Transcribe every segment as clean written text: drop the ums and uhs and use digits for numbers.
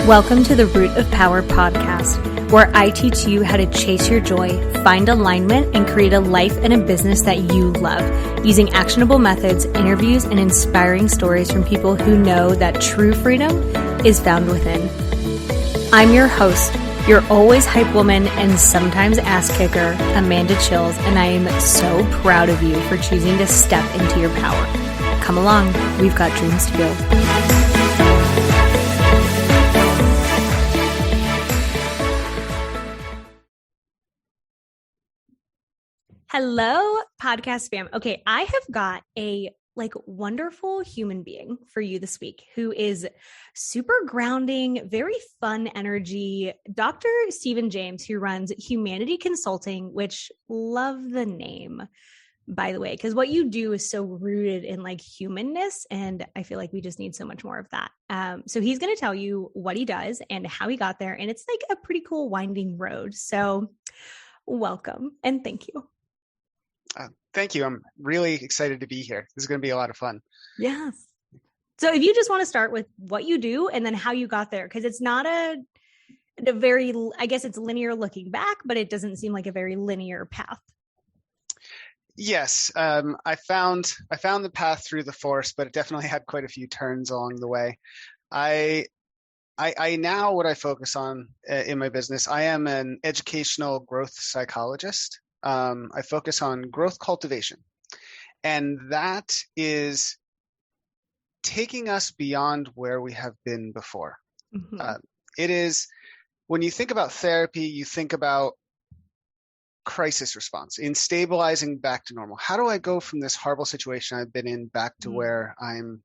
Welcome to the Root of Power podcast, where I teach you how to chase your joy, find alignment, and create a life and a business that you love, using actionable methods, interviews, and inspiring stories from people who know that true freedom is found within. I'm your host, your always hype woman and sometimes ass kicker, Amanda Chills, and I am so proud of you for choosing to step into your power. Come along, we've got dreams to build. Hello, podcast fam. Okay, I have got a wonderful human being for you this week who is super grounding, very fun energy. Dr. Stephen James, who runs Humanity Consulting, which love the name, by the way, because what you do is so rooted in humanness. And I feel like we just need so much more of that. So he's going to tell you what he does and how he got there. And it's a pretty cool winding road. So welcome and thank you. Thank you. I'm really excited to be here. This is going to be a lot of fun. Yes. So if you just want to start with what you do and then how you got there, because it's not a very, I guess it's linear looking back, but it doesn't seem like a very linear path. Yes. I found the path through the forest, but it definitely had quite a few turns along the way. I now, what I focus on in my business, I am an educational growth psychologist. I focus on growth cultivation, and that is taking us beyond where we have been before. Mm-hmm. It is, when you think about therapy, you think about crisis response, in stabilizing back to normal. How do I go from this horrible situation I've been in back to where I'm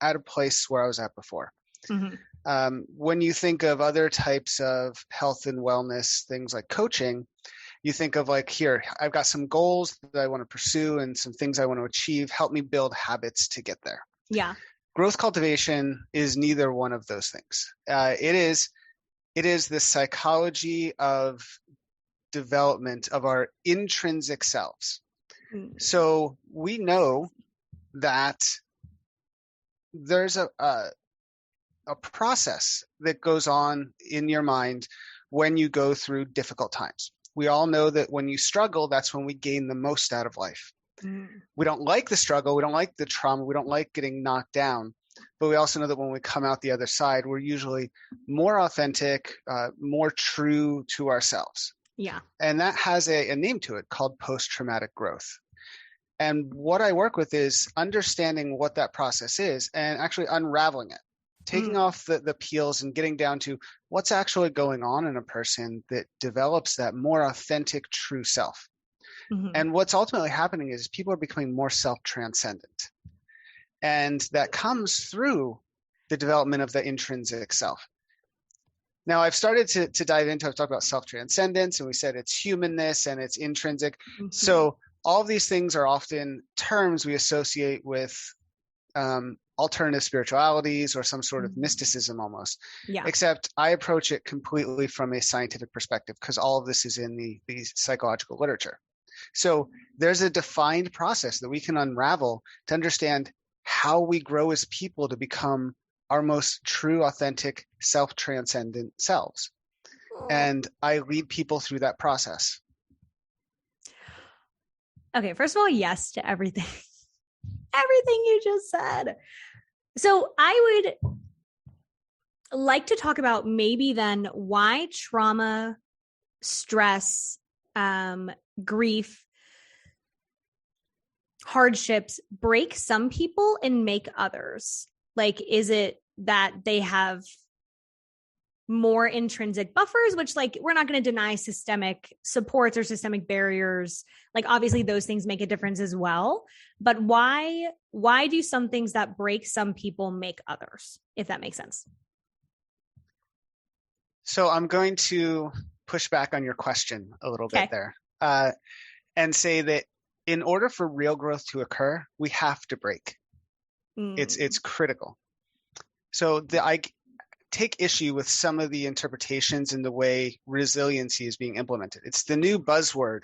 at a place where I was at before? Mm-hmm. When you think of other types of health and wellness, things like coaching, you think of here, I've got some goals that I want to pursue and some things I want to achieve. Help me build habits to get there. Yeah. Growth cultivation is neither one of those things. It is the psychology of development of our intrinsic selves. Mm. So we know that there's a process that goes on in your mind when you go through difficult times. We all know that when you struggle, that's when we gain the most out of life. Mm. We don't like the struggle. We don't like the trauma. We don't like getting knocked down. But we also know that when we come out the other side, we're usually more authentic, more true to ourselves. Yeah. And that has a name to it called post-traumatic growth. And what I work with is understanding what that process is and actually unraveling it. Taking off the peels and getting down to what's actually going on in a person that develops that more authentic, true self. Mm-hmm. And what's ultimately happening is people are becoming more self-transcendent. And that comes through the development of the intrinsic self. Now, I've started to dive into, I've talked about self-transcendence, and we said it's humanness and it's intrinsic. Mm-hmm. So all of these things are often terms we associate with alternative spiritualities or some sort of mysticism almost. Yeah. Except I approach it completely from a scientific perspective because all of this is in the psychological literature. So there's a defined process that we can unravel to understand how we grow as people to become our most true, authentic, self-transcendent selves. And I lead people through that process. Okay, first of all, yes to everything. Everything you just said. So I would like to talk about maybe then why trauma, stress, grief, hardships break some people and make others. Is it that they have more intrinsic buffers, which we're not going to deny systemic supports or systemic barriers. Obviously those things make a difference as well, but why do some things that break some people make others, if that makes sense? So I'm going to push back on your question a little bit there, and say that in order for real growth to occur, we have to break. It's critical. So I take issue with some of the interpretations in the way resiliency is being implemented. It's the new buzzword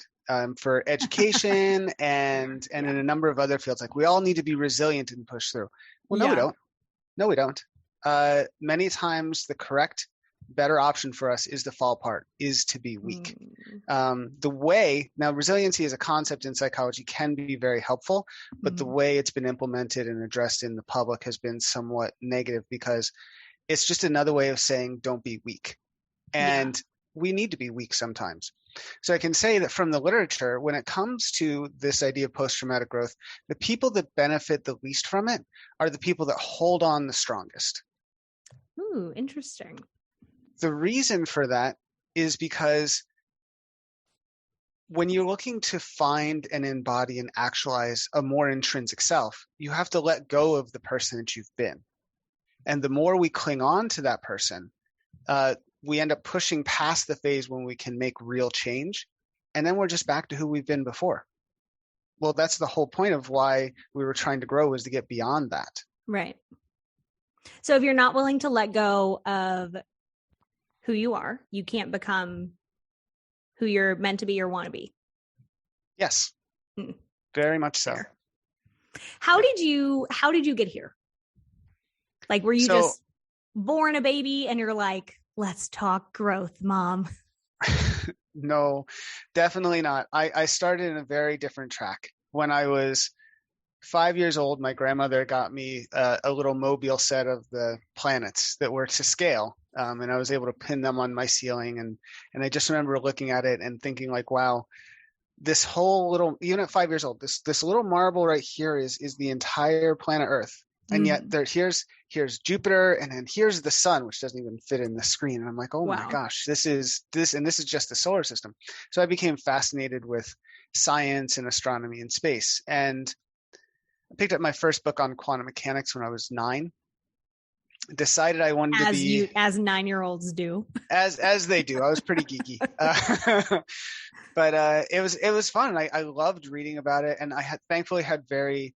for education and in a number of other fields. We all need to be resilient and push through. Well, no, we don't. No, we don't. Many times the correct better option for us is to fall apart, is to be weak. Now resiliency as a concept in psychology can be very helpful, but the way it's been implemented and addressed in the public has been somewhat negative, because it's just another way of saying don't be weak. And we need to be weak sometimes. So I can say that from the literature, when it comes to this idea of post-traumatic growth, the people that benefit the least from it are the people that hold on the strongest. Ooh, interesting. The reason for that is because when you're looking to find and embody and actualize a more intrinsic self, you have to let go of the person that you've been. And the more we cling on to that person, we end up pushing past the phase when we can make real change. And then we're just back to who we've been before. Well, that's the whole point of why we were trying to grow, was to get beyond that. Right. So if you're not willing to let go of who you are, you can't become who you're meant to be or want to be. Yes. Very much so. Fair. How did you get here? Like, were you just born a baby and you're like, let's talk growth, Mom? No, definitely not. I started in a very different track. When I was 5 years old, my grandmother got me a little mobile set of the planets that were to scale. And I was able to pin them on my ceiling. And I just remember looking at it and thinking like, wow, this whole little, even at 5 years old, this little marble right here is the entire planet Earth. And yet here's Jupiter, and then here's the sun, which doesn't even fit in the screen. And I'm like, oh my gosh, this is just the solar system. So I became fascinated with science and astronomy and space. And I picked up my first book on quantum mechanics when I was 9. Decided I wanted to be as 9-year-olds do. As they do. I was pretty geeky. But it was fun. I loved reading about it, and I thankfully had very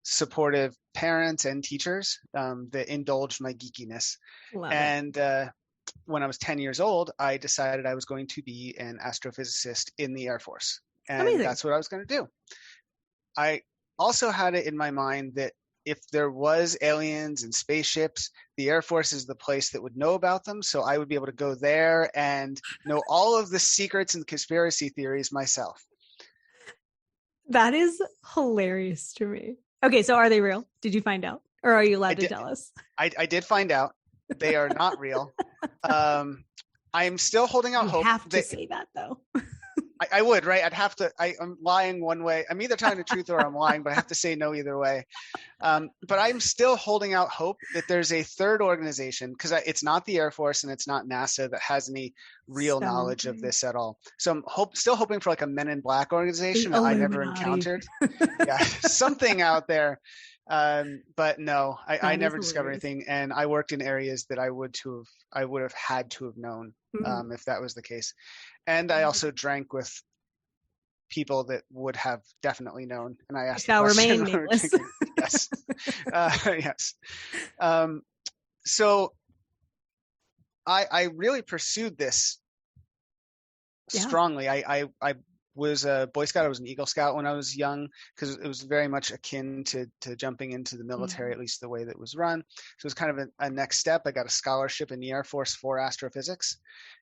supportive parents and teachers that indulged my geekiness. When I was 10 years old, I decided I was going to be an astrophysicist in the Air Force. And Amazing. That's what I was going to do. I also had it in my mind that if there was aliens and spaceships, the Air Force is the place that would know about them. So I would be able to go there and know all of the secrets and conspiracy theories myself. That is hilarious to me. Okay, so are they real? Did you find out? Or are you allowed to tell us? I did find out. They are not real. I'm still holding out hope. You have to say that, though. I would, right? I'd have to. I'm lying one way. I'm either telling the truth or I'm lying, but I have to say no either way. But I'm still holding out hope that there's a third organization, because it's not the Air Force and it's not NASA that has any real knowledge of this at all. So I'm still hoping for like a Men in Black organization that I never encountered. Yeah, something out there. But no, I never discovered anything, and I worked in areas that I would have had to have known if that was the case. And I also drank with people that would have definitely known. And I asked shall remain nameless. Yes. Yes. So I really pursued this strongly. I was a Boy Scout. I was an Eagle Scout when I was young, because it was very much akin to jumping into the military, at least the way that it was run. So it was kind of a next step. I got a scholarship in the Air Force for astrophysics,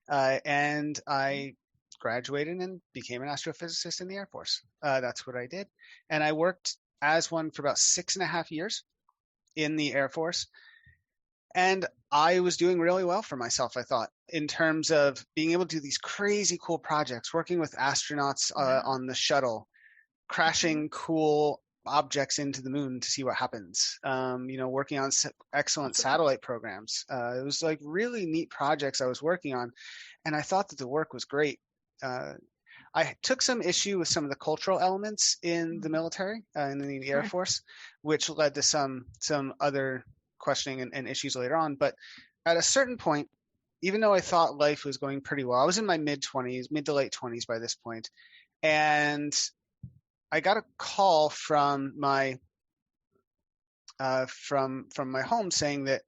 and I graduated and became an astrophysicist in the Air Force. That's what I did. And I worked as one for about 6.5 years in the Air Force. And I was doing really well for myself, I thought, in terms of being able to do these crazy cool projects, working with astronauts on the shuttle, crashing cool objects into the moon to see what happens, working on excellent satellite programs. It was like really neat projects I was working on. And I thought that the work was great. I took some issue with some of the cultural elements in the military, in the Air Force, which led to some other questioning and issues later on. But at a certain point, even though I thought life was going pretty well, I was in my mid to late 20s by this point, and I got a call from my from my home saying that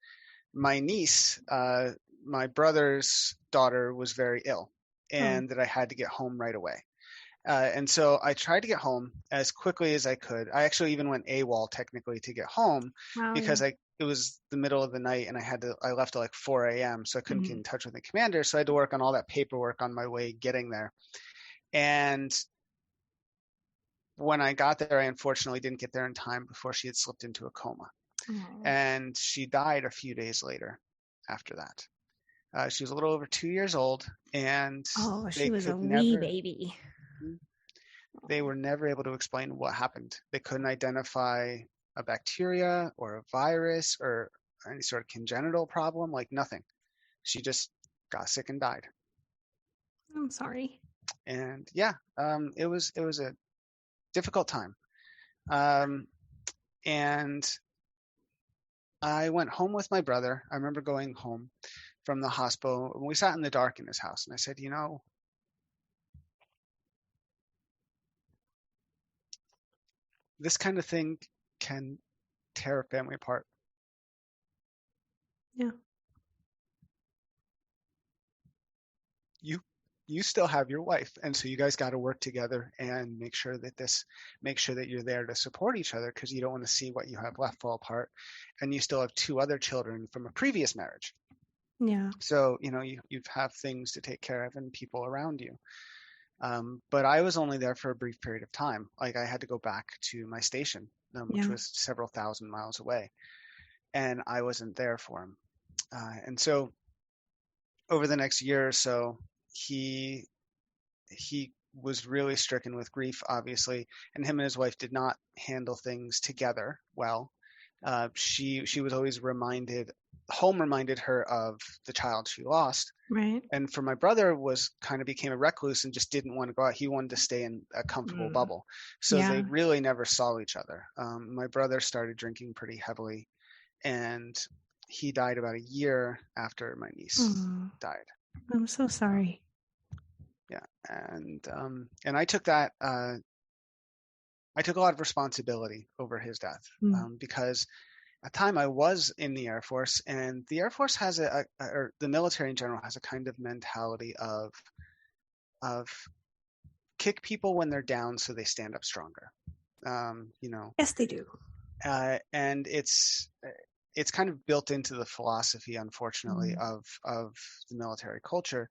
my niece, my brother's daughter, was very ill, and that I had to get home right away. And so I tried to get home as quickly as I could. I actually even went AWOL technically to get home, because it was the middle of the night and I left at like 4 a.m. So I couldn't get in touch with the commander. So I had to work on all that paperwork on my way getting there. And when I got there, I unfortunately didn't get there in time before she had slipped into a coma. And she died a few days later after that. She was a little over 2 years old, and she was a wee baby. They were never able to explain what happened. They couldn't identify a bacteria or a virus or any sort of congenital problem, like nothing. She just got sick and died. I'm sorry. And yeah, it was a difficult time. And I went home with my brother. I remember going home from the hospital, and we sat in the dark in his house, and I said, this kind of thing can tear a family apart. Yeah. You still have your wife, and so you guys got to work together and make sure that you're there to support each other, because you don't want to see what you have left fall apart. And you still have 2 other children from a previous marriage. Yeah. So you have things to take care of and people around you. But I was only there for a brief period of time. Like, I had to go back to my station, which was several thousand miles away, and I wasn't there for him. And so over the next year or so, he was really stricken with grief, obviously, and him and his wife did not handle things together well. She was always reminded her of the child she lost. Right. And for my brother, became a recluse and just didn't want to go out. He wanted to stay in a comfortable bubble. So they really never saw each other. My brother started drinking pretty heavily, and he died about a year after my niece died. I'm so sorry. Yeah. And I took that, I took a lot of responsibility over his death, because at the time I was in the Air Force, and the Air Force has or the military in general has a kind of mentality of kick people when they're down so they stand up stronger. Yes, they do. And it's kind of built into the philosophy, unfortunately, of the military culture,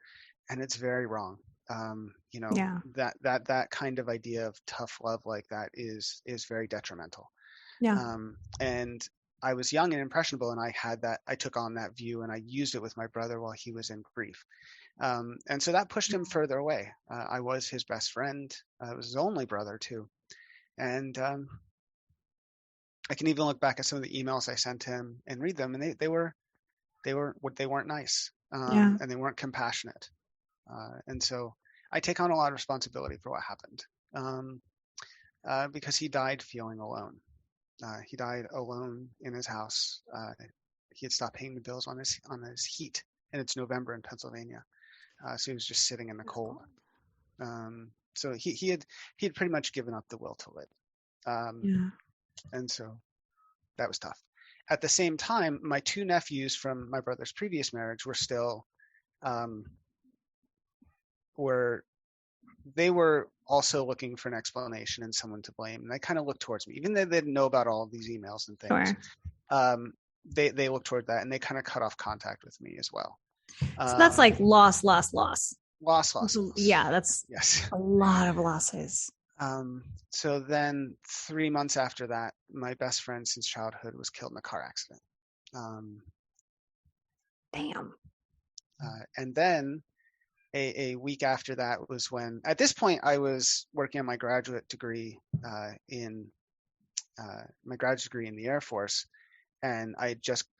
and it's very wrong. That kind of idea of tough love like that is very detrimental. And I was young and impressionable, and I took on that view, and I used it with my brother while he was in grief. And so that pushed him further away. I was his best friend. I was his only brother too. And I can even look back at some of the emails I sent him and read them, and they weren't nice, and they weren't compassionate. And so I take on a lot of responsibility for what happened, because he died feeling alone. He died alone in his house. He had stopped paying the bills on his heat, and it's November in Pennsylvania, so he was just sitting in the cold. So he had pretty much given up the will to live. And so that was tough. At the same time, my 2 nephews from my brother's previous marriage were still they were also looking for an explanation and someone to blame, and they kind of looked towards me, even though they didn't know about all of these emails and things. Sure. They looked toward that, and they kind of cut off contact with me as well. So that's like loss. Yeah, that's a lot of losses. So then 3 months after that, my best friend since childhood was killed in a car accident. Damn. And then a week after that was when, at this point, I was working on my graduate degree in the Air Force, and I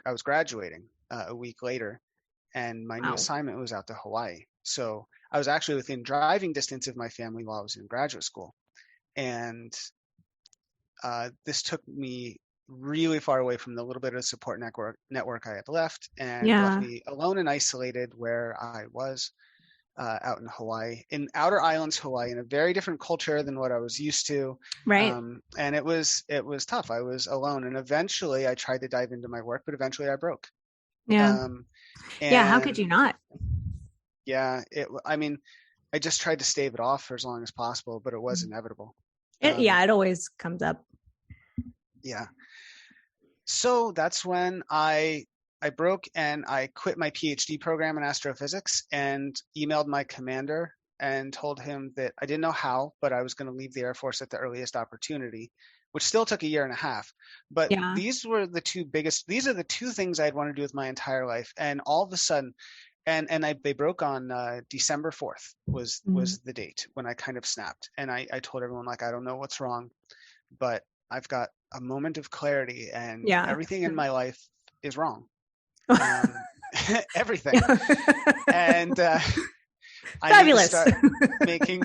was graduating a week later, and my new assignment was out to Hawaii. So I was actually within driving distance of my family while I was in graduate school. And this took me really far away from the little bit of support network I had left, and left me alone and isolated where I was out in Hawaii, in Outer Islands, Hawaii, in a very different culture than what I was used to. Right. And it was tough. I was alone, and eventually I tried to dive into my work, but eventually I broke. Yeah. How could you not? Yeah. I just tried to stave it off for as long as possible, but it was inevitable. It always comes up. Yeah. So that's when I broke and I quit my PhD program in astrophysics and emailed my commander and told him that I didn't know how, but I was going to leave the Air Force at the earliest opportunity, which still took a year and a half. But Yeah. these are the two things I'd want to do with my entire life. And all of a sudden, they broke on December 4th was the date when I kind of snapped. And I told everyone, like, I don't know what's wrong, but I've got a moment of clarity and Yeah. everything in my life is wrong. Everything. And I need to start making.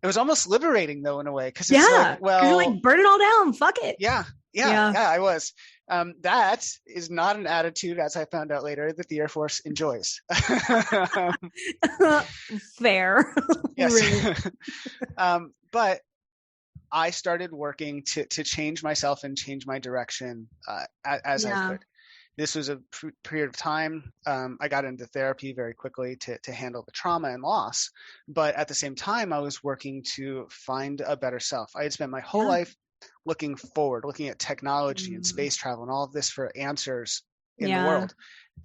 It was almost liberating though, in a way, because it's like, well, you're like, burn it all down, fuck it. Yeah, I was. That is not an attitude, as I found out later, that the Air Force enjoys. Fair. Yes. But I started working to change myself and change my direction as I could. This was a period of time. I got into therapy very quickly to handle the trauma and loss. But at the same time, I was working to find a better self. I had spent my whole life looking forward, looking at technology and space travel and all of this for answers in the world.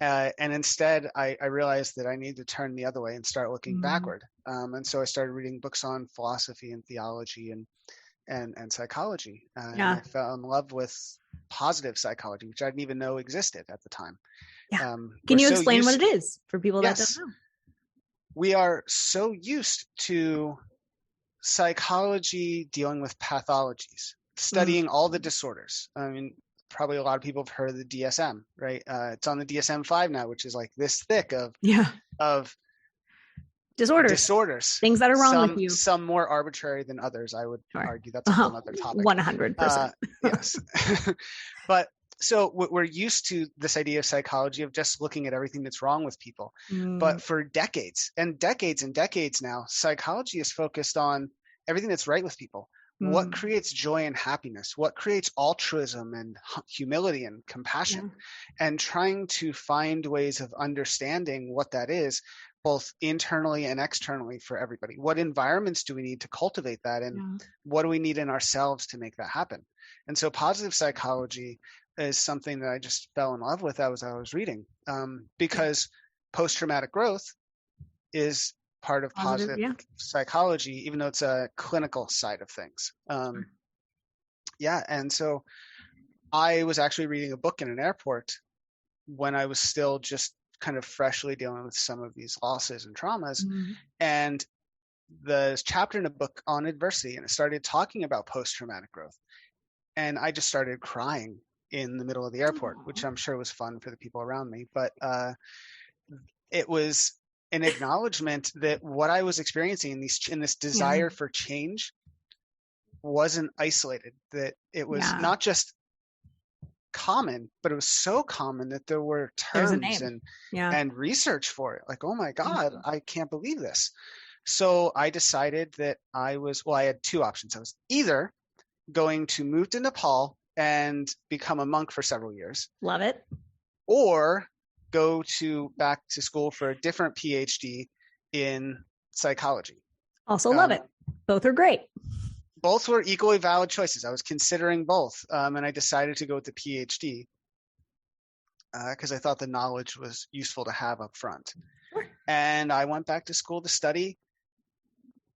And instead, I realized that I need to turn the other way and start looking backward. And so I started reading books on philosophy and theology and psychology. And I fell in love with positive psychology, which I didn't even know existed at the time. Yeah. Can you explain what it is for people that don't know? We are so used to psychology dealing with pathologies, studying all the disorders. I mean, probably a lot of people have heard of the DSM, right? It's on the DSM-5 now, which is like this thick of disorders, things that are wrong with you. Some more arbitrary than others, I would argue. That's another topic. 100%. Yes. But so we're used to this idea of psychology of just looking at everything that's wrong with people. But for decades and decades and decades now, psychology is focused on everything that's right with people. What creates joy and happiness? What creates altruism and humility and compassion? And trying to find ways of understanding what that is, both internally and externally for everybody. What environments do we need to cultivate that? And what do we need in ourselves to make that happen? And so positive psychology is something that I just fell in love with as I was reading, because post-traumatic growth is part of positive psychology, even though it's a clinical side of things. And so I was actually reading a book in an airport when I was still just kind of freshly dealing with some of these losses and traumas. And the chapter in a book on adversity, and it started talking about post-traumatic growth. And I just started crying in the middle of the airport, which I'm sure was fun for the people around me. But it was an acknowledgement that what I was experiencing in this desire for change wasn't isolated, that it was not just common, but it was so common that there were terms and research for it. Like, oh my God, I can't believe this. So I decided that I had two options. I was either going to move to Nepal and become a monk for several years. Love it. Or go back to school for a different PhD in psychology. Also love it. Both are great. Both were equally valid choices. I was considering both, and I decided to go with the PhD because I thought the knowledge was useful to have up front. Sure. And I went back to school to study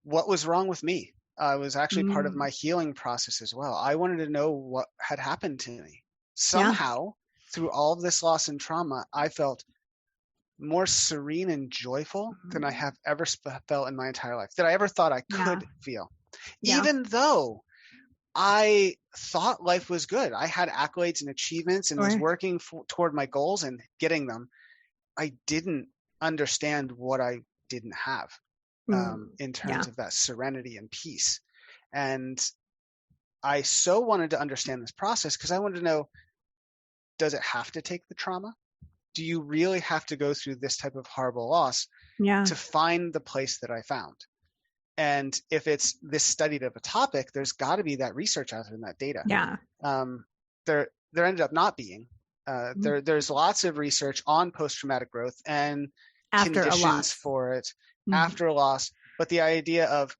what was wrong with me. It was actually part of my healing process as well. I wanted to know what had happened to me. Somehow, through all of this loss and trauma, I felt more serene and joyful than I have ever felt in my entire life, that I ever thought I could feel. Even though I thought life was good. I had accolades and achievements and was working toward my goals and getting them. I didn't understand what I didn't have in terms of that serenity and peace. And I so wanted to understand this process because I wanted to know, does it have to take the trauma? Do you really have to go through this type of horrible loss to find the place that I found? And if it's this studied of a topic, there's got to be that research out there and that data. There ended up not being. There's lots of research on post-traumatic growth and conditions for it after a loss. But the idea of,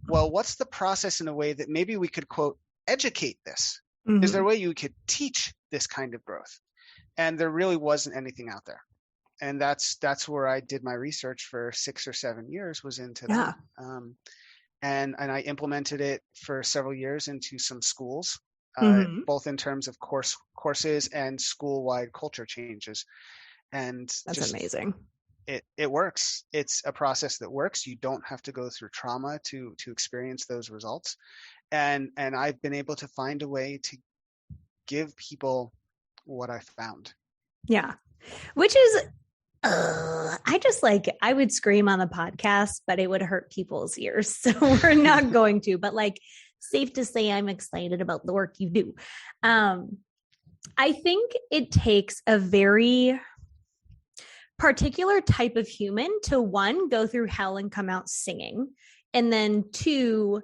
well, what's the process in a way that maybe we could, quote, educate this? Is there a way you could teach this kind of growth. And there really wasn't anything out there. And that's where I did my research for 6 or 7 years, was into that. And I implemented it for several years into some schools, both in terms of courses and school-wide culture changes. And that's amazing. It works. It's a process that works. You don't have to go through trauma to experience those results. And I've been able to find a way to give people what I found. Yeah. Which is, I would scream on the podcast, but it would hurt people's ears. So we're not going to, but like, safe to say I'm excited about the work you do. I think it takes a very particular type of human to, one, go through hell and come out singing, and then two,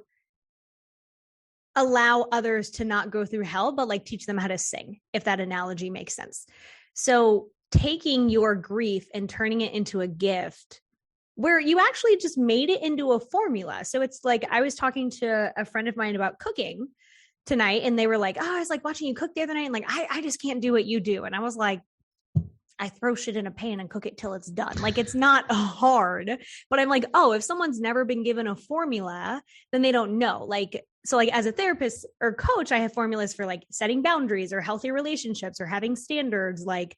allow others to not go through hell, but like teach them how to sing, if that analogy makes sense. So taking your grief and turning it into a gift where you actually just made it into a formula. So it's like, I was talking to a friend of mine about cooking tonight, and they were like, oh, I was like watching you cook the other night, and like, I just can't do what you do. And I was like, I throw shit in a pan and cook it till it's done. Like, it's not hard, but I'm like, oh, if someone's never been given a formula, then they don't know. Like, so like as a therapist or coach, I have formulas for like setting boundaries or healthy relationships or having standards. Like,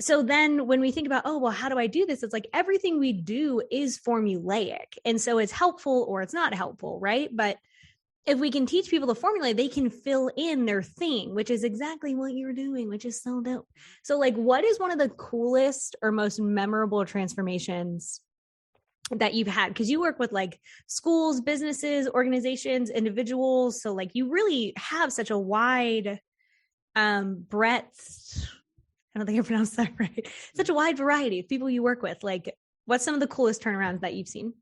so then when we think about, oh, well, how do I do this? It's like everything we do is formulaic. And so it's helpful or it's not helpful, right? But if we can teach people the formula, they can fill in their thing, which is exactly what you're doing, which is so dope. So like, what is one of the coolest or most memorable transformations that you've had? Because you work with like schools, businesses, organizations, individuals. So like, you really have such a wide breadth. I don't think I pronounced that right. Such a wide variety of people you work with. Like, what's some of the coolest turnarounds that you've seen?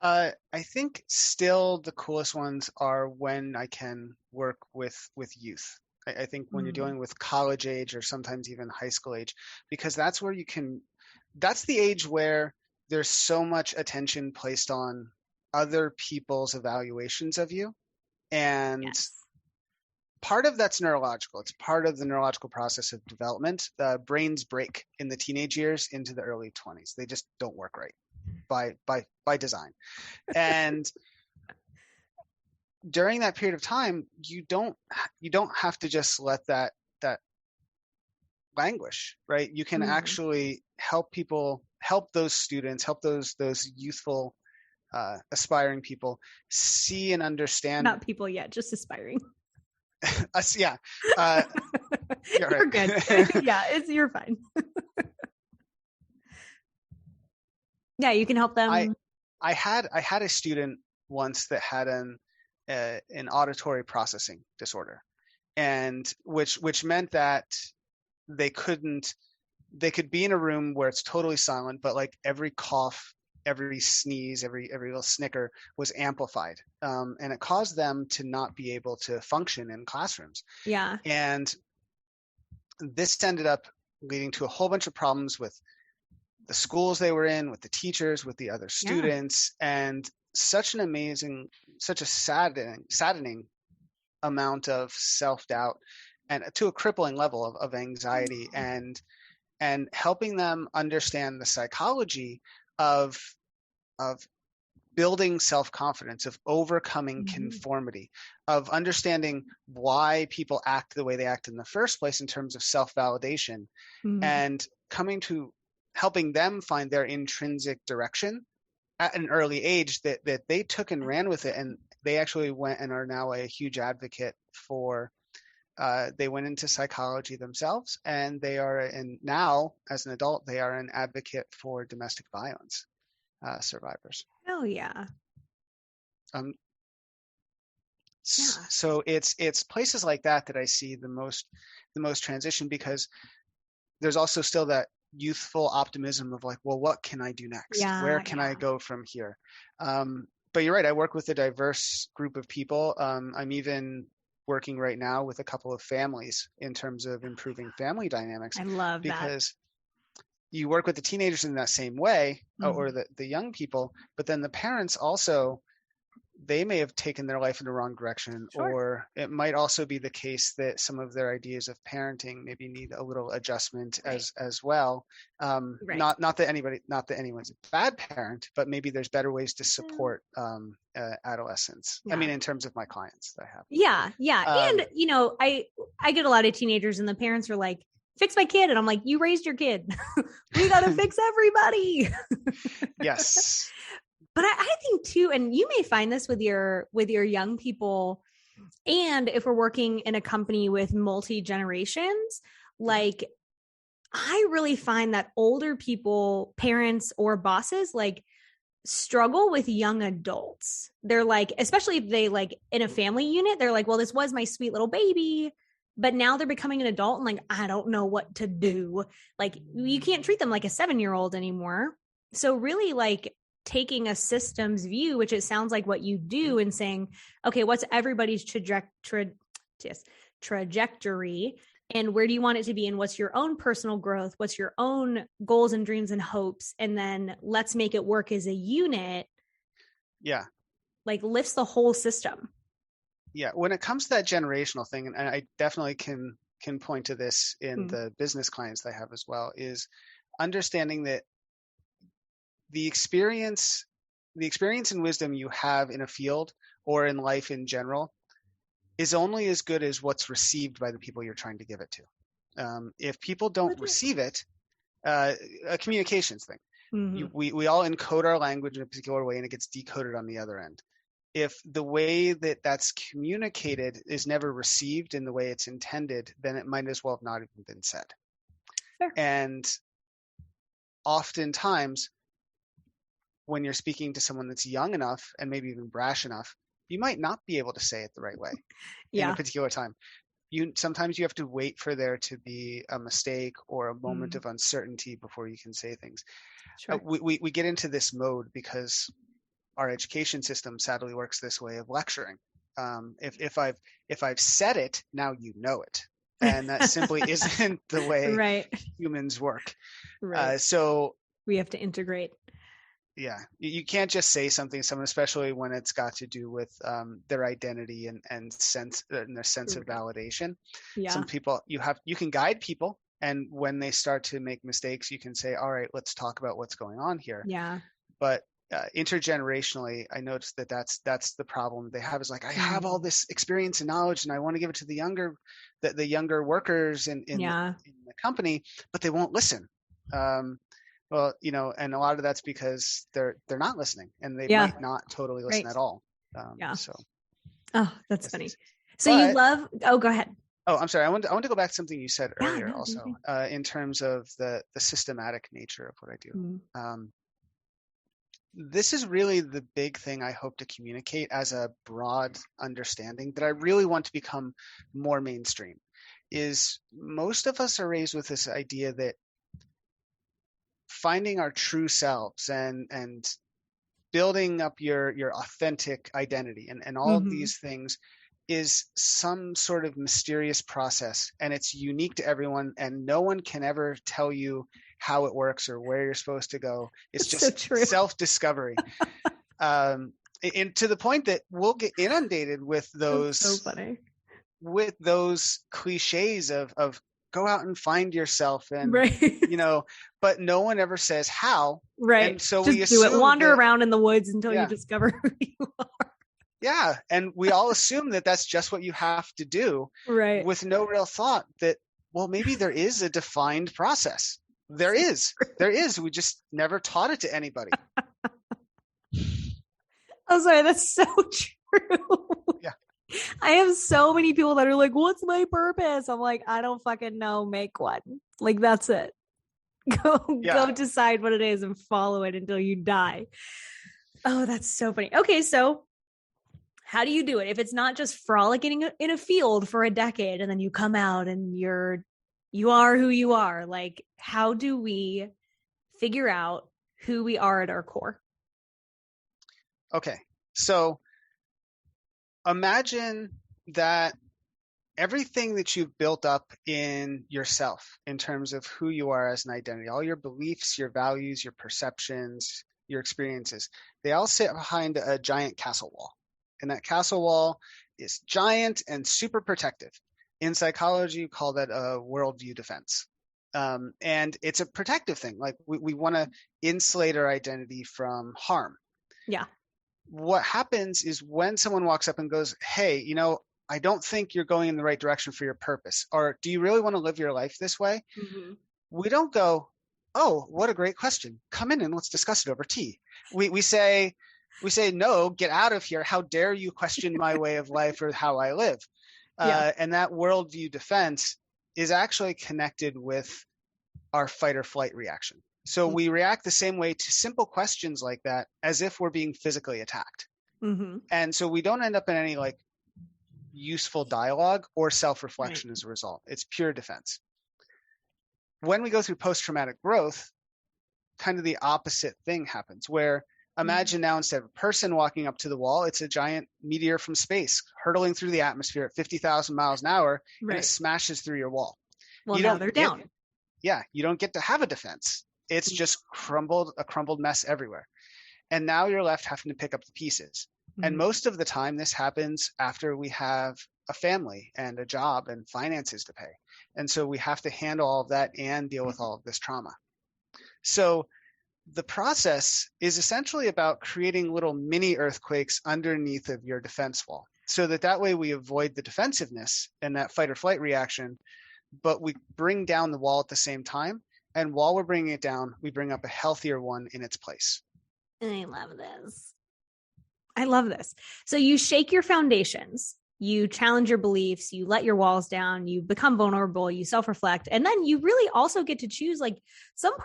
I think still the coolest ones are when I can work with youth. I think when you're dealing with college age or sometimes even high school age, because that's where that's the age where there's so much attention placed on other people's evaluations of you. And part of that's neurological. It's part of the neurological process of development. Brains break in the teenage years into the early 20s. They just don't work right by design. And during that period of time, you don't have to just let that languish, right? You can actually help those students, help those youthful aspiring people see and understand. Not people yet, just aspiring. Us, yeah. You're good. Yeah, you're fine. Yeah, you can help them. I had a student once that had an auditory processing disorder, and which meant that they could be in a room where it's totally silent, but like every cough, every sneeze, every little snicker was amplified, and it caused them to not be able to function in classrooms. Yeah, and this ended up leading to a whole bunch of problems with the schools they were in, with the teachers, with the other students, and such a saddening amount of self-doubt and to a crippling level of anxiety, and helping them understand the psychology of building self-confidence, of overcoming conformity, of understanding why people act the way they act in the first place in terms of self-validation, and helping them find their intrinsic direction at an early age that they took and ran with it. And they actually went and are now a huge advocate for, they went into psychology themselves, and now as an adult, they are an advocate for domestic violence survivors. Oh yeah. So it's places like that I see the most transition, because there's also still that youthful optimism of like, well, what can I do next? Where can I go from here? But you're right. I work with a diverse group of people. I'm even working right now with a couple of families in terms of improving family dynamics. I love that. Because you work with the teenagers in that same way, or the young people, but then the parents also, they may have taken their life in the wrong direction, Sure. or it might also be the case that some of their ideas of parenting maybe need a little adjustment Right. as well. Right. Not that anyone's a bad parent, but maybe there's better ways to Mm. support adolescents. I Yeah. mean, in terms of my clients that I have. Yeah. Yeah. And, I get a lot of teenagers and the parents are like, fix my kid. And I'm like, you raised your kid. We got to fix everybody. Yes. But I think too, and you may find this with your young people, and if we're working in a company with multi generations, like I really find that older people, parents or bosses, like struggle with young adults. They're like, especially if they like in a family unit, they're like, well, this was my sweet little baby, but now they're becoming an adult and like, I don't know what to do. Like, you can't treat them like a 7-year-old anymore. So really, like, taking a systems view, which it sounds like what you do, and saying, okay, what's everybody's trajectory, and where do you want it to be, and what's your own personal growth, what's your own goals and dreams and hopes, and then let's make it work as a unit. Yeah. Like, lifts the whole system. Yeah. When it comes to that generational thing, and I definitely can point to this in the business clients that I have as well, is understanding that the experience and wisdom you have in a field or in life in general is only as good as what's received by the people you're trying to give it to. If people don't receive it, a communications thing. We all encode our language in a particular way and it gets decoded on the other end. If the way that that's communicated is never received in the way it's intended, then it might as well have not even been said. Sure. And oftentimes, when you're speaking to someone that's young enough and maybe even brash enough, you might not be able to say it the right way in a particular time. Sometimes you have to wait for there to be a mistake or a moment of uncertainty before you can say things. Sure. We get into this mode because our education system sadly works this way of lecturing. If I've said it, now you know it, and that simply isn't the way humans work. Right. So we have to integrate. Yeah, you can't just say something to someone, especially when it's got to do with their identity and sense and their sense of validation. Yeah. Some people you can guide people, and when they start to make mistakes, you can say, "All right, let's talk about what's going on here." Yeah. But intergenerationally, I noticed that's the problem they have, is like, I have all this experience and knowledge, and I want to give it to the younger workers in the company, but they won't listen. Well, and a lot of that's because they're not listening, and they might not totally listen at all. So. Oh, that's funny. So you love. Oh, go ahead. Oh, I'm sorry. I want to go back to something you said earlier, also, in terms of the systematic nature of what I do. This is really the big thing I hope to communicate as a broad understanding that I really want to become more mainstream. Is most of us are raised with this idea that finding our true selves and building up your authentic identity and all of these things is some sort of mysterious process, and it's unique to everyone, and no one can ever tell you how it works or where you're supposed to go. It's just so self-discovery. And to the point that we'll get inundated with those with those cliches of go out and find yourself, and but no one ever says how. Right. And so just do it. Wander around in the woods until you discover who you are. Yeah. And we all assume that that's just what you have to do. Right. With no real thought that, well, maybe there is a defined process. There is. We just never taught it to anybody. I'm sorry. That's so true. Yeah. I have so many people that are like, what's my purpose? I'm like, I don't fucking know. Make one. Like, that's it. Go decide what it is and follow it until you die. Oh, that's so funny. Okay. So how do you do it? If it's not just frolicking in a field for a decade and then you come out and you are who you are, like, how do we figure out who we are at our core? Okay. So imagine that everything that you've built up in yourself in terms of who you are as an identity, all your beliefs, your values, your perceptions, your experiences, they all sit behind a giant castle wall. And that castle wall is giant and super protective. In psychology, you call that a worldview defense. And it's a protective thing. Like we want to insulate our identity from harm. Yeah. What happens is when someone walks up and goes, hey, I don't think you're going in the right direction for your purpose. Or do you really want to live your life this way? Mm-hmm. We don't go, oh, what a great question. Come in and let's discuss it over tea. We say, no, get out of here. How dare you question my way of life or how I live? And that worldview defense is actually connected with our fight or flight reaction. So we react the same way to simple questions like that as if we're being physically attacked. Mm-hmm. And so we don't end up in any like useful dialogue or self-reflection as a result. It's pure defense. When we go through post-traumatic growth, kind of the opposite thing happens, where imagine now instead of a person walking up to the wall, it's a giant meteor from space hurtling through the atmosphere at 50,000 miles an hour, and it smashes through your wall. Well, now they're down. You don't get to have a defense. It's just a crumbled mess everywhere. And now you're left having to pick up the pieces. Mm-hmm. And most of the time this happens after we have a family and a job and finances to pay. And so we have to handle all of that and deal with all of this trauma. So the process is essentially about creating little mini earthquakes underneath of your defense wall, so that way we avoid the defensiveness and that fight or flight reaction, but we bring down the wall at the same time. And while we're bringing it down, we bring up a healthier one in its place. I love this. So you shake your foundations, you challenge your beliefs, you let your walls down, you become vulnerable, you self-reflect, and then you really also get to choose like some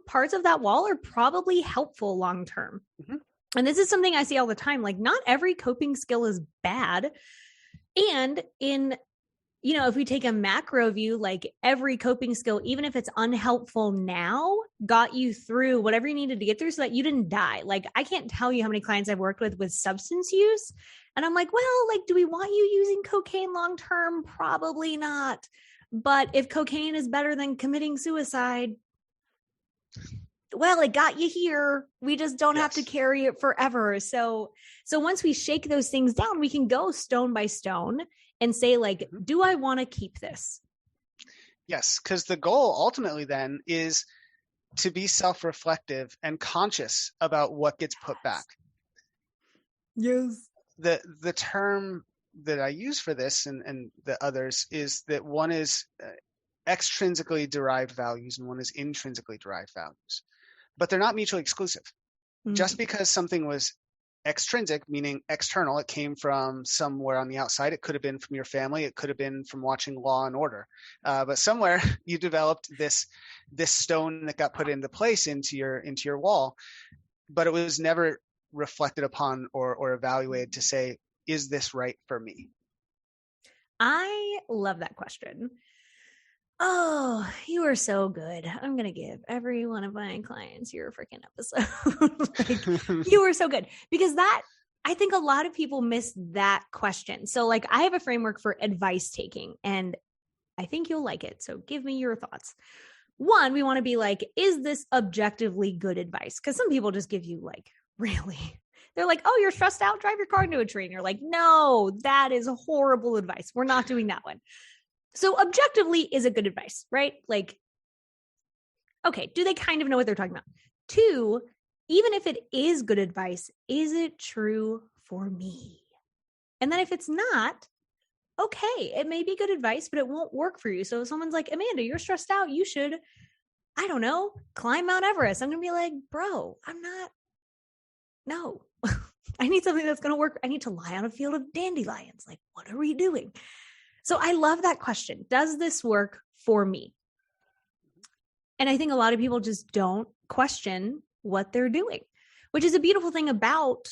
parts of that wall are probably helpful long-term. Mm-hmm. And this is something I see all the time. Like not every coping skill is bad. And if we take a macro view, like every coping skill, even if it's unhelpful now, got you through whatever you needed to get through so that you didn't die. Like I can't tell you how many clients I've worked with substance use. And I'm like, well, like, do we want you using cocaine long-term? Probably not. But if cocaine is better than committing suicide, well, it got you here. We just don't have to carry it forever. So once we shake those things down, we can go stone by stone and say like, do I want to keep this? Yes, because the goal ultimately then is to be self-reflective and conscious about what gets put back. Yes. The term that I use for this and the others is that one is extrinsically derived values and one is intrinsically derived values, but they're not mutually exclusive. Mm-hmm. Just because something was extrinsic, meaning external, it came from somewhere on the outside. It could have been from your family. It could have been from watching Law and Order. But somewhere you developed this stone that got put into place into your wall, but it was never reflected upon or evaluated to say, is this right for me? I love that question. Oh, you are so good. I'm going to give every one of my clients your freaking episode. Like, you are so good, because I think a lot of people miss that question. So like I have a framework for advice taking and I think you'll like it. So give me your thoughts. One, we want to be like, is this objectively good advice? Because some people just give you like, really? They're like, oh, you're stressed out, drive your car into a tree. And you're like, no, that is horrible advice. We're not doing that one. So objectively, is it good advice, right? Like, okay, do they kind of know what they're talking about? Two, even if it is good advice, is it true for me? And then if it's not, okay, it may be good advice, but it won't work for you. So if someone's like, Amanda, you're stressed out, you should, I don't know, climb Mount Everest. I'm going to be like, bro, no, I need something that's going to work. I need to lie on a field of dandelions. Like, what are we doing? So I love that question. Does this work for me? And I think a lot of people just don't question what they're doing, which is a beautiful thing about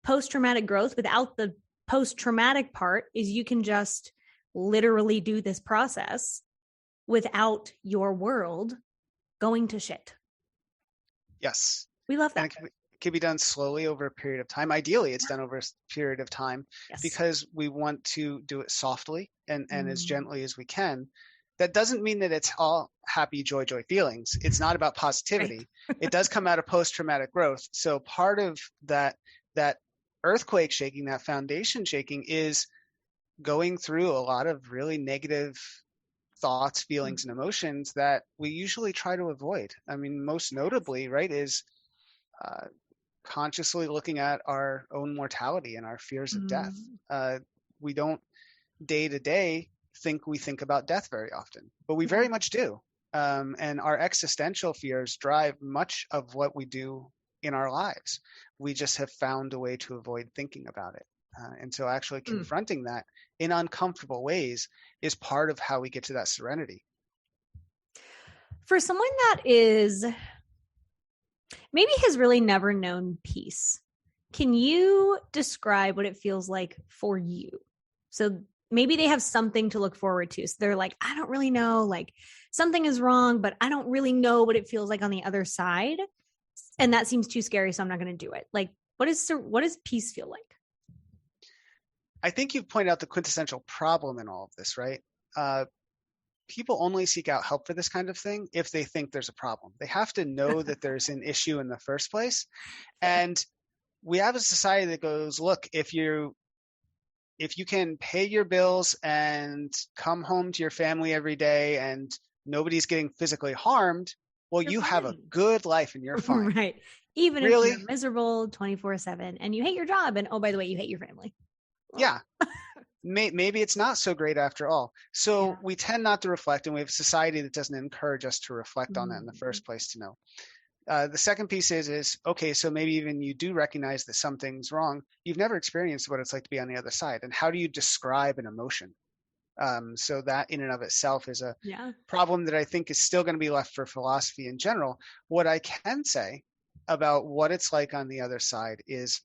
post-traumatic growth. Without the post-traumatic part is you can just literally do this process without your world going to shit. Yes. We love that. And it can be done slowly over a period of time. Ideally, it's done over a period of time because we want to do it softly and as gently as we can. That doesn't mean that it's all happy, joy feelings. It's not about positivity. Right. It does come out of post-traumatic growth. So part of that earthquake shaking, that foundation shaking, is going through a lot of really negative thoughts, feelings, and emotions that we usually try to avoid. I mean, most notably, right, is consciously looking at our own mortality and our fears of death. We don't day to day think about death very often, but we very much do. And our existential fears drive much of what we do in our lives. We just have found a way to avoid thinking about it. And so actually confronting that in uncomfortable ways is part of how we get to that serenity. For someone that is maybe has really never known peace, can you describe what it feels like for you? So maybe they have something to look forward to. So they're like, I don't really know, like something is wrong, but I don't really know what it feels like on the other side. And that seems too scary, so I'm not going to do it. Like, what does peace feel like? I think you've pointed out the quintessential problem in all of this, right? People only seek out help for this kind of thing if they think there's a problem. They have to know that there's an issue in the first place. And we have a society that goes, look, if you can pay your bills and come home to your family every day and nobody's getting physically harmed, well, you have a good life and you're fine. Right. Even really? If you're miserable 24/7 and you hate your job and, oh, by the way, you hate your family. Yeah. Maybe it's not so great after all. So we tend not to reflect, and we have a society that doesn't encourage us to reflect on that in the first place to know. The second piece is, okay, so maybe even you do recognize that something's wrong. You've never experienced what it's like to be on the other side. And how do you describe an emotion? So that in and of itself is a problem that I think is still going to be left for philosophy in general. What I can say about what it's like on the other side is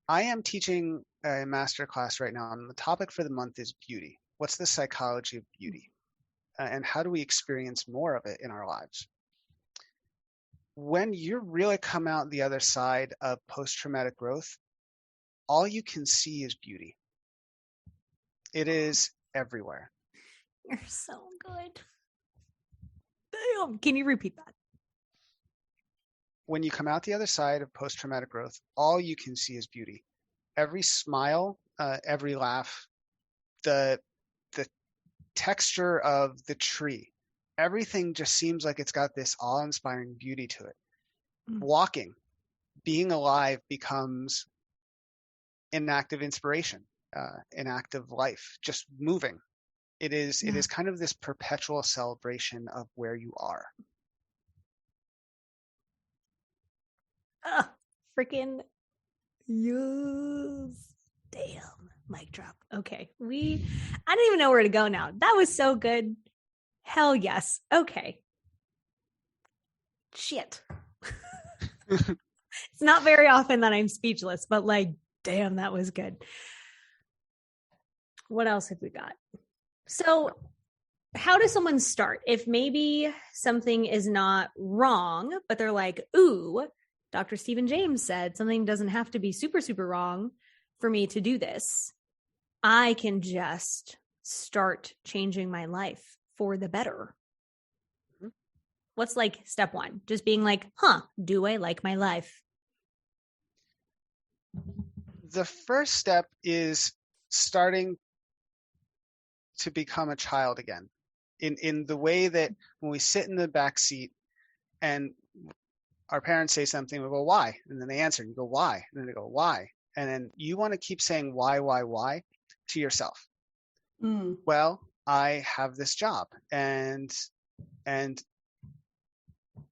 I am teaching a master class right now, and the topic for the month is beauty. What's the psychology of beauty? And how do we experience more of it in our lives? When you really come out the other side of post-traumatic growth, all you can see is beauty. It is everywhere. You're so good. Damn. Can you repeat that? When you come out the other side of post-traumatic growth, all you can see is beauty. Every smile, every laugh, the texture of the tree, everything just seems like it's got this awe-inspiring beauty to it. Walking, being alive becomes an act of inspiration, an act of life, just moving. It is kind of this perpetual celebration of where you are. Freaking yes. Damn. Mic drop. Okay. I don't even know where to go now. That was so good. Hell yes. Okay. Shit. It's not very often that I'm speechless, but like, damn, that was good. What else have we got? So how does someone start? If maybe something is not wrong, but they're like, ooh, Dr. Stephen James said something doesn't have to be super, super wrong for me to do this. I can just start changing my life for the better. What's like step one? Just being like, do I like my life? The first step is starting to become a child again, in the way that when we sit in the back seat and our parents say something, we go, why? And then they answer, and you go, why? And then they go, why? And then you want to keep saying why to yourself. Well, I have this job and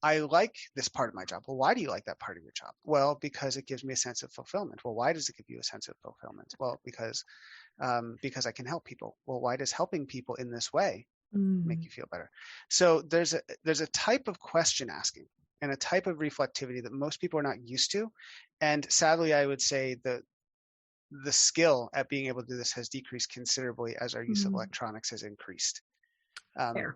I like this part of my job. Well, why do you like that part of your job? Well, because it gives me a sense of fulfillment. Well, why does it give you a sense of fulfillment? Well, because I can help people. Well, why does helping people in this way make you feel better? So there's a type of question asking and a type of reflectivity that most people are not used to. And sadly, I would say the skill at being able to do this has decreased considerably as our use of electronics has increased. One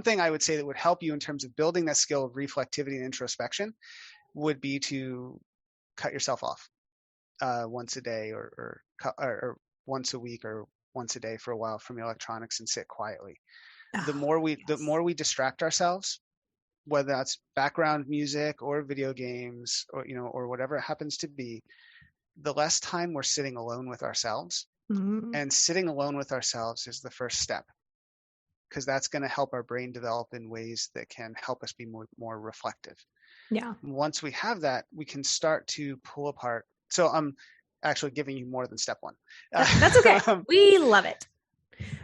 thing I would say that would help you in terms of building that skill of reflectivity and introspection would be to cut yourself off once a day or once a week or once a day for a while from the electronics and sit quietly. The more we distract ourselves, whether that's background music or video games or, or whatever it happens to be, the less time we're sitting alone with ourselves. Mm-hmm. And sitting alone with ourselves is the first step, because that's going to help our brain develop in ways that can help us be more reflective. Yeah. Once we have that, we can start to pull apart. So I'm actually giving you more than step one. That's okay. We love it.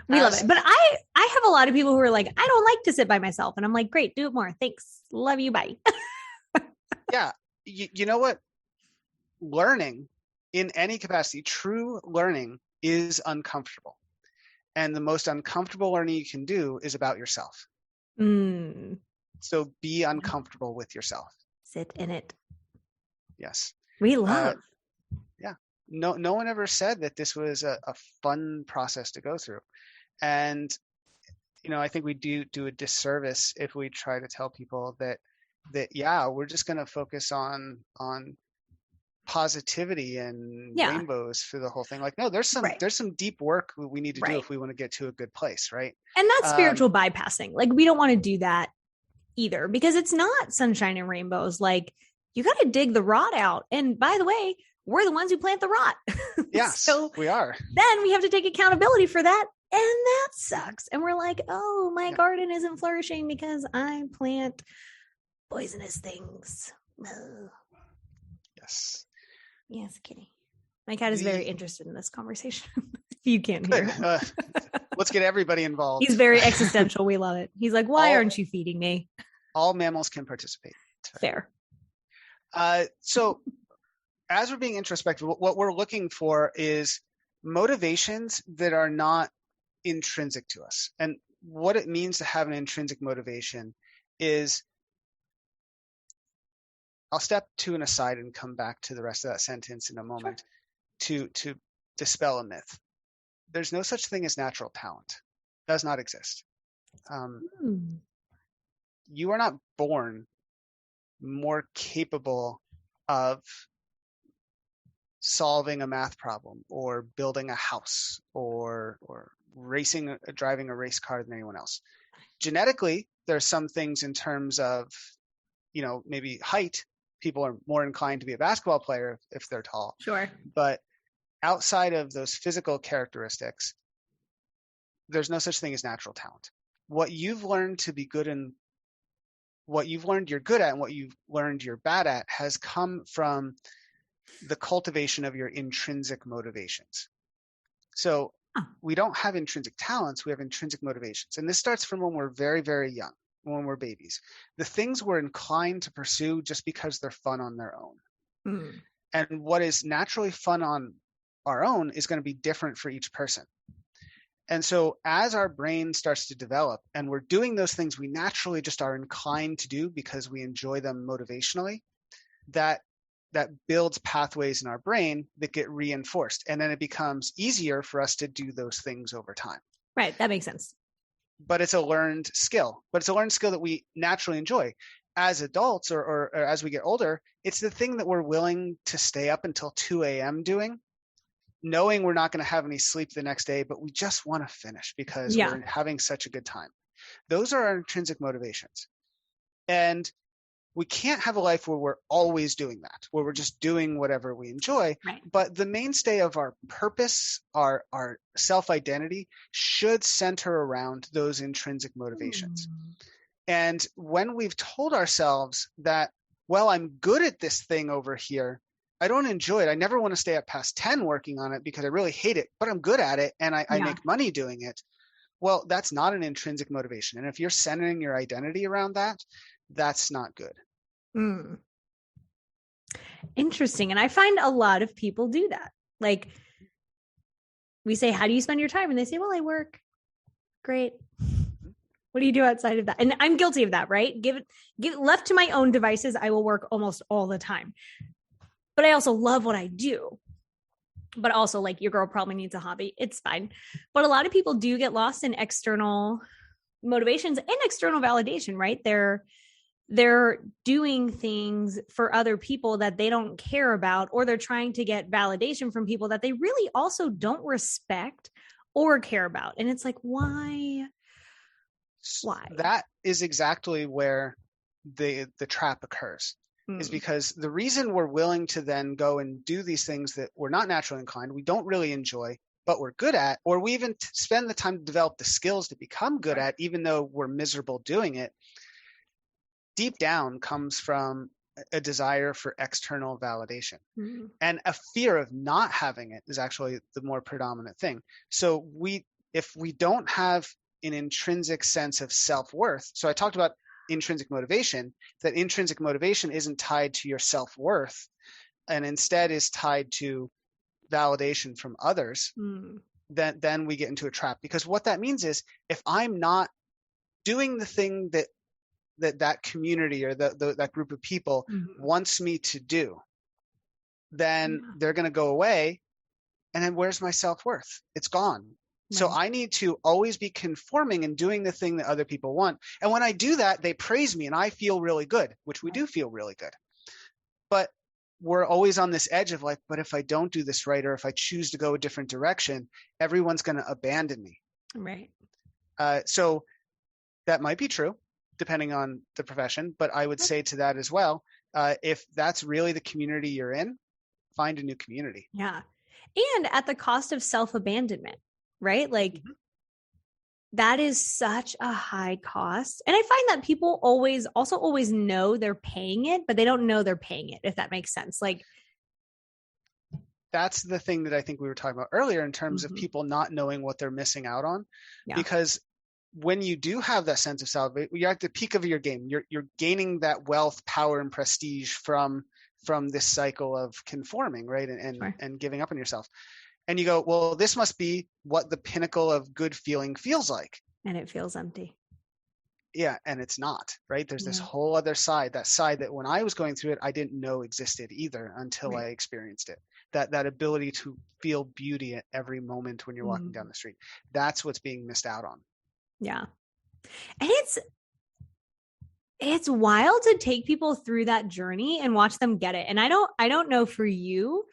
We love it. But I have a lot of people who are like, I don't like to sit by myself. And I'm like, great, do it more. Thanks. Love you. Bye. Yeah. You know what? Learning in any capacity, true learning is uncomfortable. And the most uncomfortable learning you can do is about yourself. So be uncomfortable with yourself. Sit in it. Yes. We love. Yeah. No one ever said that this was a fun process to go through. And, I think we do a disservice if we try to tell people that yeah, we're just going to focus on positivity and rainbows for the whole thing. Like, no, there's some deep work we need to do if we want to get to a good place, right? And that's spiritual bypassing. Like, we don't want to do that either, because it's not sunshine and rainbows. Like, you got to dig the rot out. And by the way, we're the ones who plant the rot. Yes, so we are. Then we have to take accountability for that. And that sucks. And we're like, oh, my garden isn't flourishing because I plant poisonous things. Oh. Yes. Yes, Kitty. My cat is very interested in this conversation. You can't hear him. Let's get everybody involved. He's very existential. We love it. He's like, why aren't you feeding me? All mammals can participate. Fair. So as we're being introspective, what we're looking for is motivations that are not intrinsic to us. And what it means to have an intrinsic motivation is, I'll step to an aside and come back to the rest of that sentence in a moment. Sure. To dispel a myth. There's no such thing as natural talent. It does not exist. You are not born more capable of solving a math problem or building a house or driving a race car than anyone else. Genetically, there's some things in terms of, maybe height. People are more inclined to be a basketball player if they're tall. Sure. But outside of those physical characteristics, there's no such thing as natural talent. What you've learned to be good in, what you've learned you're good at, and what you've learned you're bad at has come from the cultivation of your intrinsic motivations. So we don't have intrinsic talents, we have intrinsic motivations. And this starts from when we're very, very young. When we're babies, the things we're inclined to pursue just because they're fun on their own. And what is naturally fun on our own is going to be different for each person. And so as our brain starts to develop and we're doing those things we naturally just are inclined to do because we enjoy them motivationally, that builds pathways in our brain that get reinforced. And then it becomes easier for us to do those things over time. Right. That makes sense. But it's a learned skill. But it's a learned skill that we naturally enjoy. As adults or as we get older, it's the thing that we're willing to stay up until 2 a.m. doing, knowing we're not going to have any sleep the next day, but we just want to finish because we're having such a good time. Those are our intrinsic motivations. And we can't have a life where we're always doing that, where we're just doing whatever we enjoy. Right. But the mainstay of our purpose, our self-identity should center around those intrinsic motivations. And when we've told ourselves that, well, I'm good at this thing over here, I don't enjoy it. I never want to stay up past 10 working on it because I really hate it, but I'm good at it and I make money doing it. Well, that's not an intrinsic motivation. And if you're centering your identity around that, that's not good. Interesting. And I find a lot of people do that. Like, we say, how do you spend your time? And they say, well, I work. Great. What do you do outside of that? And I'm guilty of that, right? Left to my own devices, I will work almost all the time. But I also love what I do. But also, like, your girl probably needs a hobby. It's fine. But a lot of people do get lost in external motivations and external validation, right? They're doing things for other people that they don't care about, or they're trying to get validation from people that they really also don't respect or care about. And it's like, why? That is exactly where the trap occurs. Is Mm. because the reason we're willing to then go and do these things that we're not naturally inclined, we don't really enjoy, but we're good at, or we even spend the time to develop the skills to become good at, even though we're miserable doing it, deep down comes from a desire for external validation. Mm. And a fear of not having it is actually the more predominant thing. So if we don't have an intrinsic sense of self-worth, so I talked about intrinsic motivation, that intrinsic motivation isn't tied to your self-worth and instead is tied to validation from others, then we get into a trap. Because what that means is if I'm not doing the thing that community or that group of people wants me to do, then they're going to go away. And then where's my self-worth? It's gone. Right. So I need to always be conforming and doing the thing that other people want. And when I do that, they praise me and I feel really good, which we do feel really good. But we're always on this edge of like, but if I don't do this right, or if I choose to go a different direction, everyone's going to abandon me. Right. So that might be true depending on the profession, but I would say to that as well, if that's really the community you're in, find a new community. Yeah. And at the cost of self-abandonment, right? Like that is such a high cost. And I find that people always know they're paying it, but they don't know they're paying it, if that makes sense. Like that's the thing that I think we were talking about earlier in terms of people not knowing what they're missing out on. Yeah. Because when you do have that sense of self, you're at the peak of your game. You're gaining that wealth, power, and prestige from this cycle of conforming, right? And giving up on yourself. And you go, well, this must be what the pinnacle of good feeling feels like. And it feels empty. Yeah, and it's not, right? There's this whole other side, that side that when I was going through it, I didn't know existed either until I experienced it. That ability to feel beauty at every moment when you're walking down the street. That's what's being missed out on. Yeah. And it's wild to take people through that journey and watch them get it. And I don't know for you,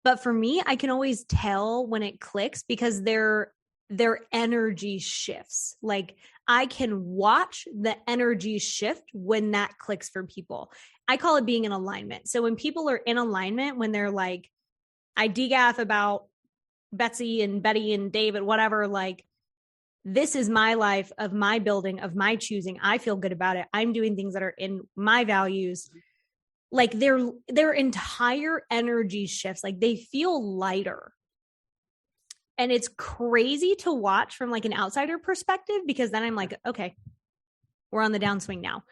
but for me, I can always tell when it clicks because their energy shifts. Like I can watch the energy shift when that clicks for people. I call it being in alignment. So when people are in alignment, when they're like, I degaff about Betsy and Betty and David, whatever, like, this is my life of my building, of my choosing. I feel good about it. I'm doing things that are in my values. Like their entire energy shifts. Like they feel lighter. And it's crazy to watch from like an outsider perspective, because then I'm like, okay, we're on the downswing now.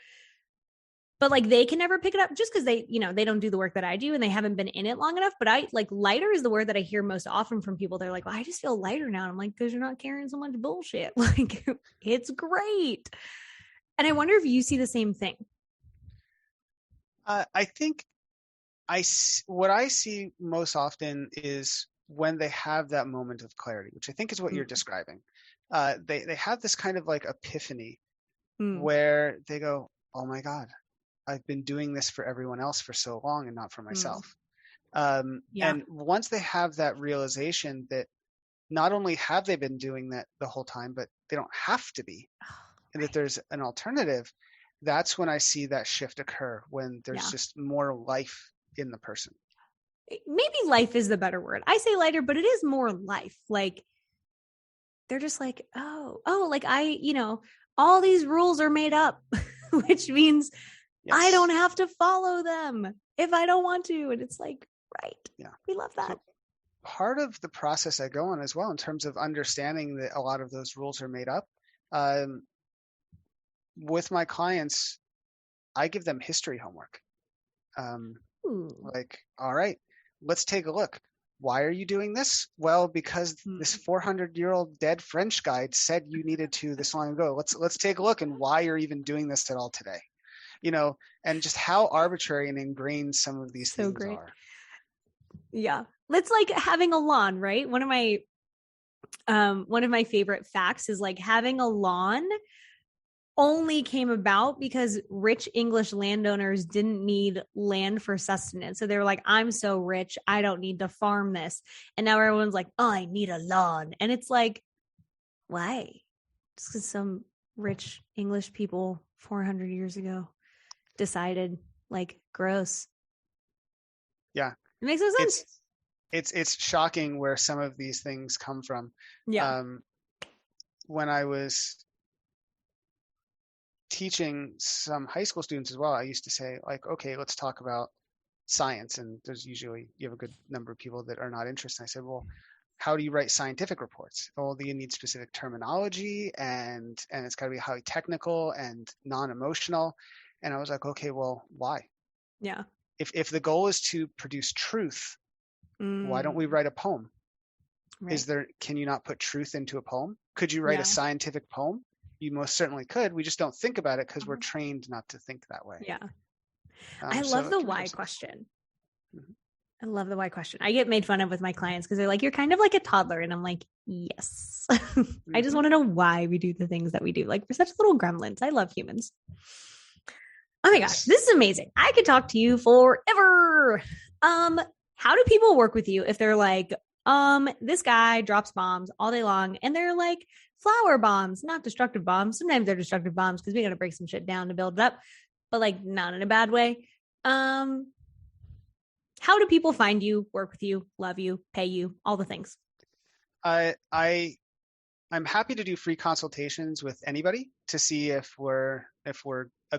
But like they can never pick it up just because they don't do the work that I do and they haven't been in it long enough. But I like lighter is the word that I hear most often from people. They're like, well, I just feel lighter now. And I'm like, because you're not carrying so much bullshit. Like it's great. And I wonder if you see the same thing. I think what I see most often is when they have that moment of clarity, which I think is what you're describing. They have this kind of like epiphany where they go, oh my God, I've been doing this for everyone else for so long and not for myself. And once they have that realization that not only have they been doing that the whole time, but they don't have to be, and that there's an alternative, that's when I see that shift occur, when there's just more life in the person. Maybe life is the better word. I say lighter, but it is more life. Like they're just like, oh, like all these rules are made up, which means I don't have to follow them if I don't want to. And it's like, right. Yeah. We love that. So part of the process I go on as well, in terms of understanding that a lot of those rules are made up, with my clients, I give them history homework. Like, all right, let's take a look. Why are you doing this? Well, because this 400-year-old dead French guy said you needed to this long ago. Let's take a look, and why you're even doing this at all today. And just how arbitrary and ingrained some of these things are. Yeah. It's like having a lawn, right? One of my favorite facts is like having a lawn only came about because rich English landowners didn't need land for sustenance. So they were like, I'm so rich, I don't need to farm this. And now everyone's like, oh, I need a lawn. And it's like, why? Just because some rich English people 400 years ago decided, like, gross. Yeah. It makes no sense. It's shocking where some of these things come from. Yeah. When I was teaching some high school students as well, I used to say, like, okay, let's talk about science. And there's usually, you have a good number of people that are not interested. I said, well, how do you write scientific reports? Well, you need specific terminology, and it's got to be highly technical and non-emotional. And I was like, okay, well, why? Yeah. If the goal is to produce truth, why don't we write a poem? Right. Can you not put truth into a poem? Could you write a scientific poem? You most certainly could. We just don't think about it because we're trained not to think that way. Yeah. I love the why question. I love the why question. I get made fun of with my clients because they're like, you're kind of like a toddler. And I'm like, yes. I just want to know why we do the things that we do. Like, we're such little gremlins. I love humans. Oh my gosh, this is amazing. I could talk to you forever. How do people work with you if they're like, this guy drops bombs all day long and they're like flower bombs, not destructive bombs. Sometimes they're destructive bombs because we got to break some shit down to build it up, but like not in a bad way. How do people find you, work with you, love you, pay you, all the things? I'm happy to do free consultations with anybody to see if we're a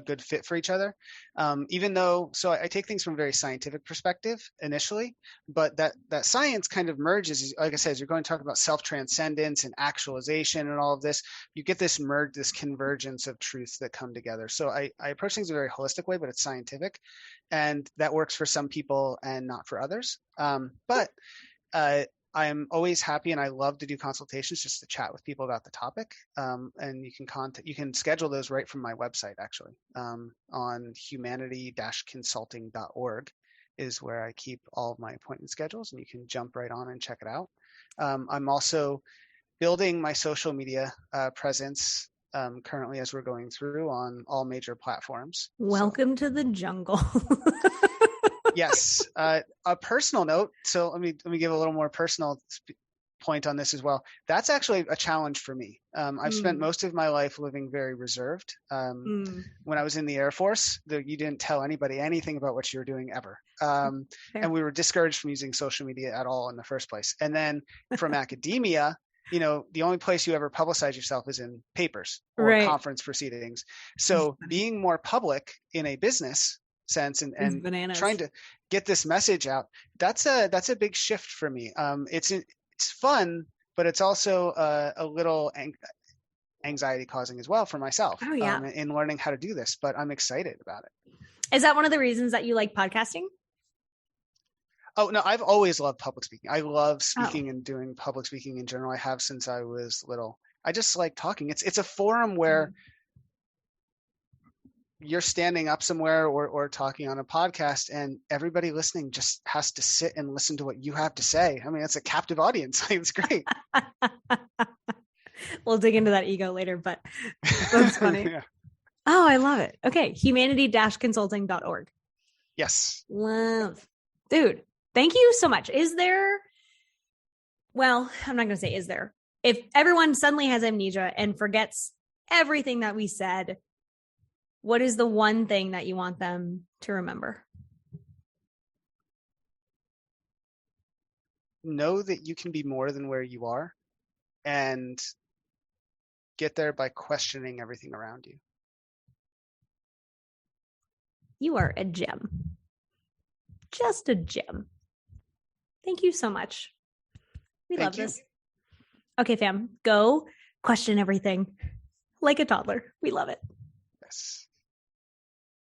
good fit for each other. So I take things from a very scientific perspective initially, but that science kind of merges. Like I said, as you're going to talk about self-transcendence and actualization and all of this, you get this this convergence of truths that come together. So I approach things in a very holistic way, but it's scientific, and that works for some people and not for others. I am always happy, and I love to do consultations just to chat with people about the topic. And you can schedule those right from my website, actually, on humanity-consulting.org is where I keep all of my appointment schedules, and you can jump right on and check it out. I'm also building my social media presence currently as we're going through on all major platforms. Welcome to the jungle. Yes. A personal note. So let me give a little more personal point on this as well. That's actually a challenge for me. I've spent most of my life living very reserved. When I was in the Air Force, you didn't tell anybody anything about what you were doing ever. And we were discouraged from using social media at all in the first place. And then from academia, the only place you ever publicize yourself is in papers or conference proceedings. So being more public in a business sense and trying to get this message out, that's a big shift for me. It's fun, but it's also a little anxiety causing as well for myself. In learning how to do this, but I'm excited about it. Is that one of the reasons that you like podcasting? Oh no, I've always loved public speaking. I love speaking and doing public speaking in general. I have since I was little. I just like talking. It's a forum where you're standing up somewhere or talking on a podcast, and everybody listening just has to sit and listen to what you have to say. I mean, it's a captive audience. It's great. We'll dig into that ego later, but that's funny. Yeah. Oh, I love it. Okay. Humanity-consulting.org. Yes. Love. Dude, thank you so much. I'm not going to say is there. If everyone suddenly has amnesia and forgets everything that we said, what is the one thing that you want them to remember? Know that you can be more than where you are, and get there by questioning everything around you. You are a gem. Just a gem. Thank you so much. We love this. Okay, fam, go question everything like a toddler. We love it. Yes.